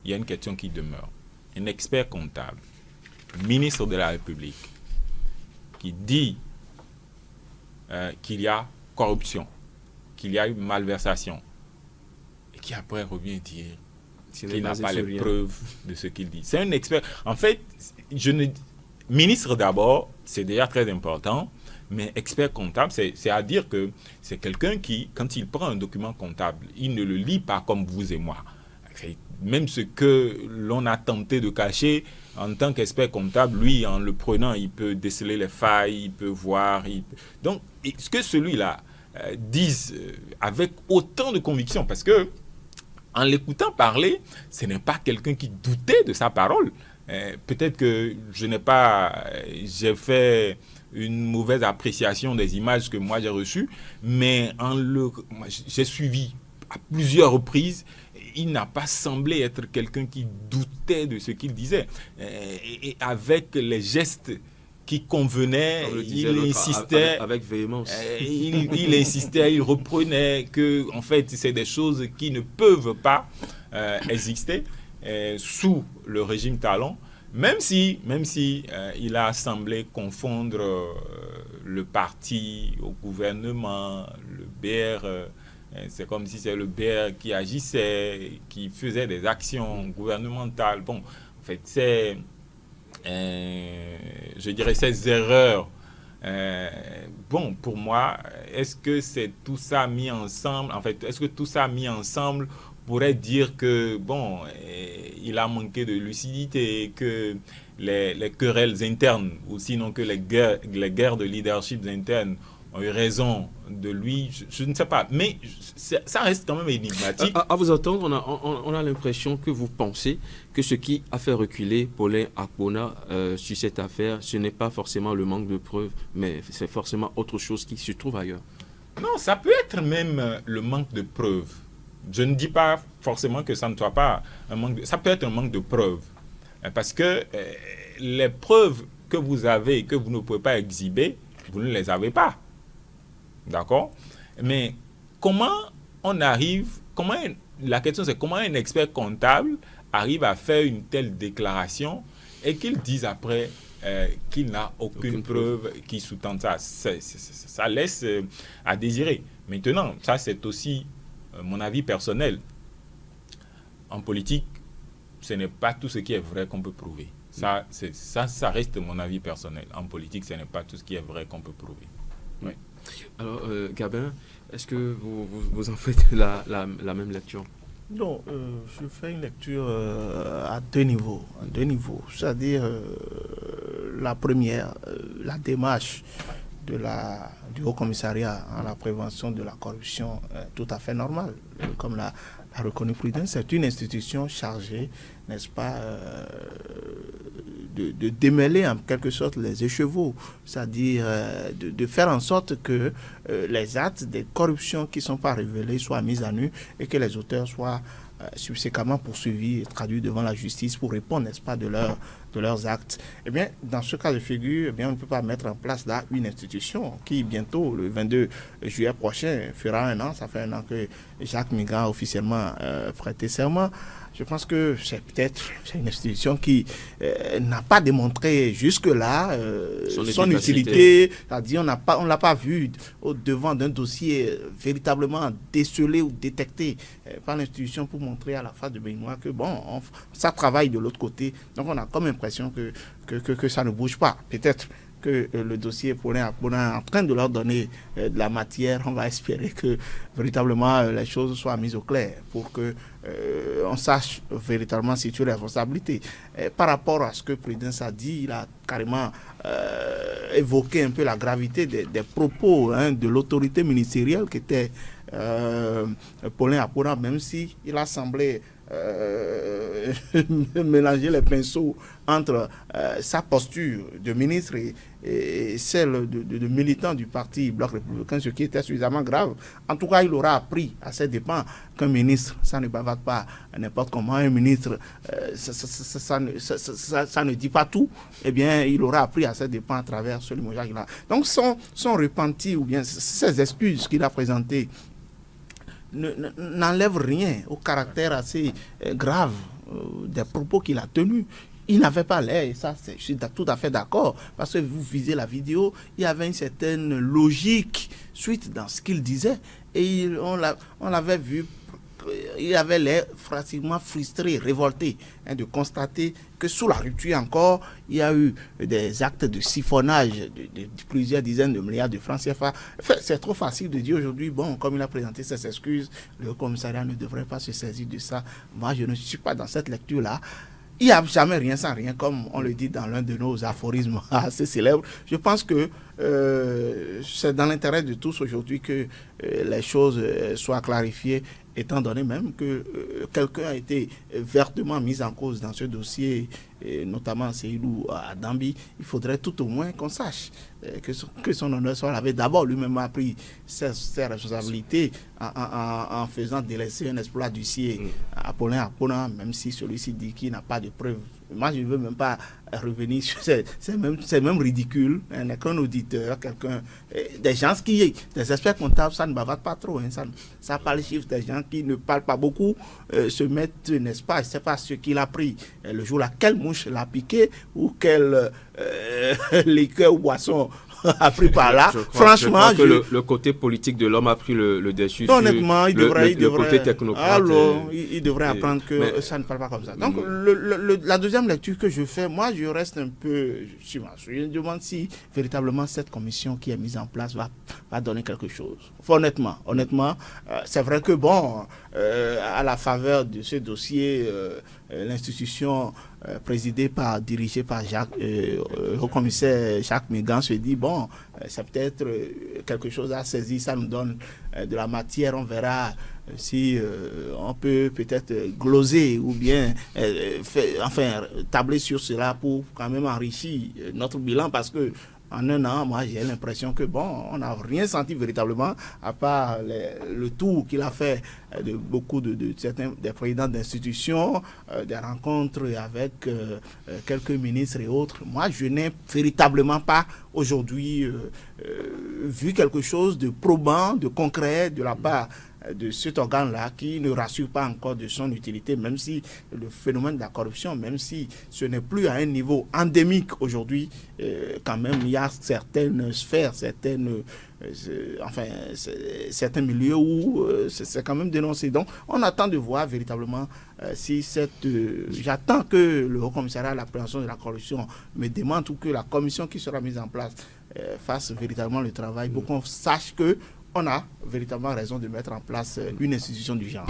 il y a une question qui demeure. Un expert comptable, ministre de la République, qui dit qu'il y a corruption, qu'il y a eu malversation, et qui après revient dire qu'il n'a pas les preuves de ce qu'il dit. C'est un expert. En fait, ministre d'abord, c'est déjà très important, mais expert comptable, c'est à dire que c'est quelqu'un qui, quand il prend un document comptable, il ne le lit pas comme vous et moi. Même ce que l'on a tenté de cacher, en tant qu'expert comptable, lui, en le prenant, il peut déceler les failles, il peut voir. Donc, ce que celui-là dise avec autant de conviction, parce que en l'écoutant parler, ce n'est pas quelqu'un qui doutait de sa parole. Peut-être que j'ai fait une mauvaise appréciation des images que moi j'ai reçues, mais j'ai suivi à plusieurs reprises. Il n'a pas semblé être quelqu'un qui doutait de ce qu'il disait. Et avec les gestes qui convenaient, il insistait. Avec véhémence. Il insistait, il reprenait que, en fait, c'est des choses qui ne peuvent pas exister sous le régime Talon. Même si il a semblé confondre le parti au gouvernement, le BR. C'est comme si c'est le BR qui agissait, qui faisait des actions gouvernementales. Bon, en fait, je dirais ces erreurs. Bon, pour moi, est-ce que c'est tout ça mis ensemble? En fait, est-ce que tout ça mis ensemble pourrait dire que, bon, il a manqué de lucidité, que les querelles internes, ou sinon que les guerres de leadership internes ont eu raison de lui, je ne sais pas. Mais ça reste quand même énigmatique. À vous entendre, on a l'impression que vous pensez que ce qui a fait reculer Paulin Akpona sur cette affaire, ce n'est pas forcément le manque de preuves, mais c'est forcément autre chose qui se trouve ailleurs. Non, ça peut être même le manque de preuves. Je ne dis pas forcément que ça ne soit pas un manque de... Ça peut être un manque de preuves. Parce que les preuves que vous avez et que vous ne pouvez pas exhiber, vous ne les avez pas. D'accord? Mais la question c'est comment un expert comptable arrive à faire une telle déclaration et qu'il dise après qu'il n'a aucune preuve qui sous-tend ça. Ça laisse à désirer. Maintenant, ça c'est aussi mon avis personnel. En politique, ce n'est pas tout ce qui est vrai qu'on peut prouver. Ça reste mon avis personnel. En politique, ce n'est pas tout ce qui est vrai qu'on peut prouver. Oui. Alors, Gabin, est-ce que vous en faites la même lecture? Non, je fais une lecture à deux niveaux. C'est-à-dire, la première, la démarche du Haut Commissariat à la prévention de la corruption tout à fait normale. Comme l'a reconnu Prudence, c'est une institution chargée, n'est-ce pas, de démêler en quelque sorte les écheveaux, c'est-à-dire de faire en sorte que les actes de corruption qui ne sont pas révélés soient mis à nu et que les auteurs soient subséquemment poursuivis et traduits devant la justice pour répondre, n'est-ce pas, de leurs actes. Eh bien, dans ce cas de figure, eh bien, on ne peut pas mettre en place là une institution qui, bientôt, le 22 juillet prochain, fera un an. Ça fait un an que Jacques Migra a officiellement prêté serment. Je pense que c'est une institution qui n'a pas démontré jusque-là son utilité. C'est-à-dire, on ne l'a pas vu au devant d'un dossier véritablement décelé ou détecté par l'institution pour montrer à la face de Béninois que, bon, ça travaille de l'autre côté. Donc, on a comme impression que ça ne bouge pas. Peut-être que le dossier Paulin est en train de leur donner de la matière. On va espérer que véritablement les choses soient mises au clair pour que on sache véritablement situer les responsabilités. Par rapport à ce que Prudence a dit, il a carrément évoqué un peu la gravité des propos de l'autorité ministérielle qui était Paulin Akpona, même si il a semblé mélanger les pinceaux entre sa posture de ministre et celle de militant du parti Bloc républicain, ce qui était suffisamment grave. En tout cas, il aura appris à ses dépens qu'un ministre, ça ne bavade pas n'importe comment. Un ministre, ça ne dit pas tout. Eh bien, il aura appris à ses dépens à travers ce limogeage-là. Donc, son repenti ou bien ses excuses qu'il a présentées n'enlève rien au caractère assez grave des propos qu'il a tenus. Il n'avait pas l'air, et ça, je suis tout à fait d'accord, parce que vous visez la vidéo, il y avait une certaine logique suite dans ce qu'il disait, et on l'avait vu, il avait l'air pratiquement frustré, révolté, de constater que sous la rupture encore, il y a eu des actes de siphonnage de plusieurs dizaines de milliards de francs CFA. Enfin, c'est trop facile de dire aujourd'hui, bon, comme il a présenté ses excuses, le commissariat ne devrait pas se saisir de ça. Moi, je ne suis pas dans cette lecture-là. Il n'y a jamais rien sans rien, comme on le dit dans l'un de nos aphorismes assez célèbres. Je pense que c'est dans l'intérêt de tous aujourd'hui que les choses soient clarifiées, étant donné même que quelqu'un a été vertement mis en cause dans ce dossier, et notamment Seydou Adambi. Il faudrait tout au moins qu'on sache que son honneur soit lavé. D'abord, lui-même a pris ses responsabilités en faisant délaisser un exploit d'huissier à Paulin Akpona, même si celui-ci dit qu'il n'a pas de preuves. Moi, je ne veux même pas revenir sur c'est même ridicule. Qu'un auditeur, quelqu'un, des gens des experts comptables, ça ne bavade pas trop. Ça parle chiffres, des gens qui ne parlent pas beaucoup, se mettent, n'est-ce pas, je ne sais pas ce qu'il a pris le jour-là, quelle mouche l'a piqué ou quel liqueur ou boisson a pris par là. Franchement, le côté politique de l'homme a pris le dessus. Honnêtement, il devrait, côté technocrate. Il devrait apprendre que ça ne parle pas comme ça. Donc, la deuxième lecture que je fais, moi, je reste un peu. Je me demande si véritablement cette commission qui est mise en place va donner quelque chose. Honnêtement, c'est vrai que bon, à la faveur de ce dossier, l'institution dirigée par le commissaire Jacques Mégan se dit bon, c'est peut-être quelque chose à saisir, ça nous donne de la matière, on verra si on peut peut-être gloser ou bien tabler sur cela pour quand même enrichir notre bilan, parce que en un an, moi, j'ai l'impression que, bon, on n'a rien senti véritablement, à part le tour qu'il a fait de beaucoup de certains des présidents d'institutions, des rencontres avec quelques ministres et autres. Moi, je n'ai véritablement pas aujourd'hui vu quelque chose de probant, de concret de la part de cet organe-là, qui ne rassure pas encore de son utilité, même si le phénomène de la corruption, même si ce n'est plus à un niveau endémique aujourd'hui, quand même il y a certaines sphères, certains milieux où c'est quand même dénoncé. Donc on attend de voir véritablement si j'attends que le Haut Commissariat à la prévention de la corruption me demande, ou que la commission qui sera mise en place fasse véritablement le travail pour qu'on sache que on a véritablement raison de mettre en place une institution du genre.